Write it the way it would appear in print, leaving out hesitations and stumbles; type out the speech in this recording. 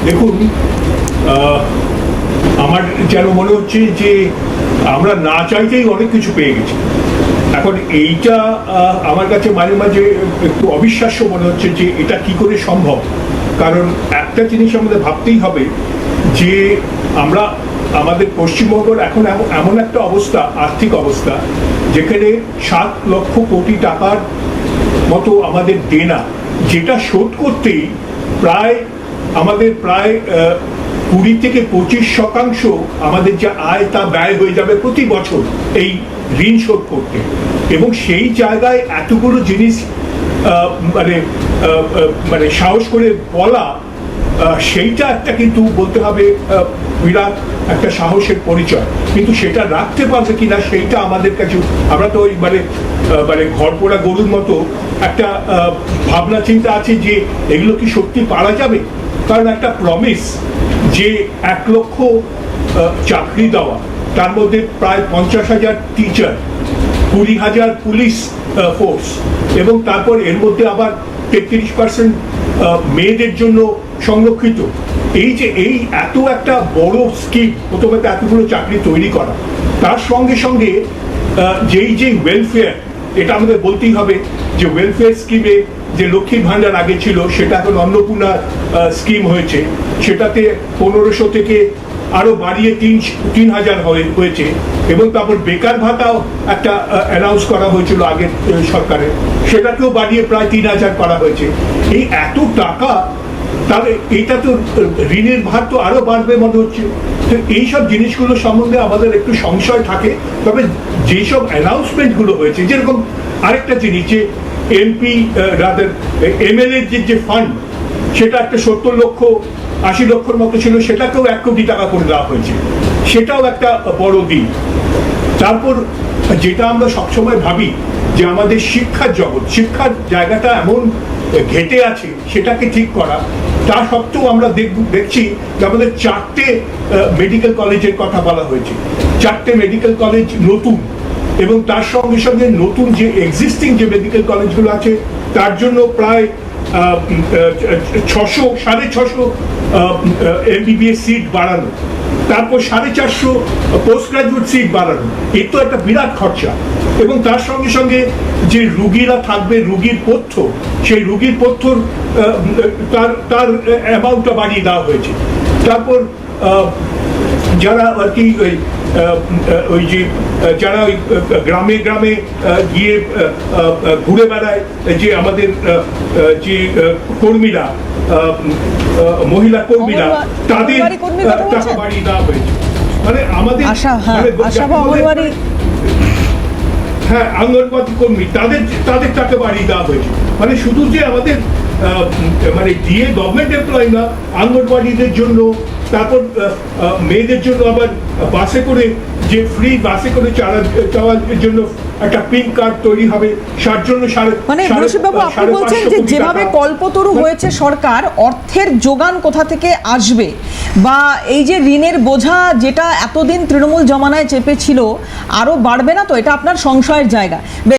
দেখুন, আমার যেন মনে হচ্ছে যে আমরা না চাইতেই অনেক কিছু পেয়ে গেছি। এখন এইটা আমার কাছে মাঝে মাঝে একটু অবিশ্বাস্য মনে হচ্ছে যে এটা কি করে সম্ভব। কারণ একটা জিনিস আমাদের ভাবতেই হবে যে আমরা আমাদের পশ্চিমবঙ্গের এখন এমন একটা অবস্থা, আর্থিক অবস্থা, যেখানে 7 লক্ষ কোটি টাকার মতো আমাদের দেনা, যেটা শোধ করতেই আমাদের প্রায় 20-25% আমাদের যে আয় তা ব্যয় হয়ে যাবে প্রতি বছর এই ঋণ শোধ করতে। এবং সেই জায়গায় এতগুলো জিনিস মানে সাহস করে বলা, সেইটা একটা কিন্তু বলতে হবে বিরাট একটা সাহসের পরিচয়। কিন্তু সেটা রাখতে পারবে কিনা সেইটা আমাদের কাছে, আমরা তো ওই মানে ঘর পোড়া গরুর মতো একটা ভাবনা চিন্তা আছে যে এগুলো কি সত্যি পারা যাবে। কারণ একটা প্রমিস যে 1 লক্ষ চাকরি দেওয়া, তার মধ্যে প্রায় 50,000 টিচার, 20,000 পুলিশ ফোর্স, এবং তারপর এর মধ্যে আবার 33% মেয়েদের জন্য সংরক্ষিত। এই এত একটা বড় স্কিম, প্রথমে তো এতগুলো চাকরি তৈরি করা, তার সঙ্গে সঙ্গে যে ওয়েলফেয়ার, এটা আমাদের বলতেই হবে যে ওয়েলফেয়ার স্কিমে যে লক্ষ্মী ভাণ্ডার আগে ছিল সেটা এখন অন্নপূর্ণা স্কিম হয়েছে, সেটাতে 1500 থেকে আরো বাড়িয়ে 3,000 হয়েছে। এবং তারপর বেকার ভাতাও একটা অ্যানাউন্স করা হয়েছিল আগের সরকারের, সেটাকেও বাড়িয়ে প্রায় 3,000 করা হয়েছে। এই এত টাকা, তাহলে এটা তো ঋণের ভার তো আরো বাড়বে মনে হচ্ছে। তো এইসব জিনিসগুলো সম্বন্ধে আমাদের একটু সংশয় থাকে। তবে যেসব অ্যানাউন্সমেন্টগুলো হয়েছে, যেরকম আরেকটা জিনিস যে এমপি এমএলএ যে ফান্ড, সেটা একটা 70 লক্ষ 80 লক্ষর মতো ছিল, সেটাকেও 1 কোটি টাকা করে দেওয়া হয়েছে, সেটাও একটা বড় দিন। তারপর যেটা আমরা সবসময় ভাবি যে আমাদের শিক্ষার জগৎ, শিক্ষার জায়গাটা এমন ঘেটে আছে, সেটাকে ঠিক করা, তা সত্ত্বেও আমরা দেখছি যে আমাদের 4টে মেডিকেল কলেজের কথা বলা হয়েছে। 4টে মেডিকেল কলেজ নতুন, এবং তার সঙ্গে সঙ্গে নতুন যে এক্সিস্টিং যে মেডিকেল কলেজগুলো আছে তার জন্য প্রায় 600-650 এমবিবিএস সিট বাড়ানো, তারপর 450 পোস্ট গ্রাজুয়েট সিট বাড়ানো। এর তো একটা বিরাট খরচা। এবং তার সঙ্গে সঙ্গে যে রুগীরা থাকবে, রুগীর পথ্য, সেই রুগীর পথ্যর তার অ্যামাউন্টটা বাড়িয়ে দেওয়া হয়েছে। তারপর যারা আর কি ওই যে যারা ওই গ্রামে গ্রামে গিয়ে ঘুরে বেড়ায়, যে আমাদের যে কর্মীরা, মহিলা কর্মীরা, তাদের টাকা বাড়িয়ে দেওয়া হয়েছে। মানে আমাদের হ্যাঁ, অঙ্গনওয়াড়ি কর্মী, তাদের টাকা বাড়িয়ে দেওয়া হয়েছে। মানে শুধু যে আমাদের মানে দিয়ে গভর্নমেন্ট এমপ্লয় না, অঙ্গনওয়াড়িদের জন্য, তারপর মেয়েদের জন্য আবার বাসে করে, যে ফ্রি বাসে করে যাওয়ার জন্য একটা পিঙ্ক কার্ড তৈরি হবে, তার জন্য মানে বাবু, আপনি বলছেন যে যেভাবে কল্পতরু হয়েছে সরকার, অর্থের যোগান কোথা থেকে আসবে, বা এই যে ঋণের বোঝা যেটা এতদিন তৃণমূল জমানায় চেপেছিল, আরো বাড়বে না তো? এটা আপনার সংশয়ের জায়গা।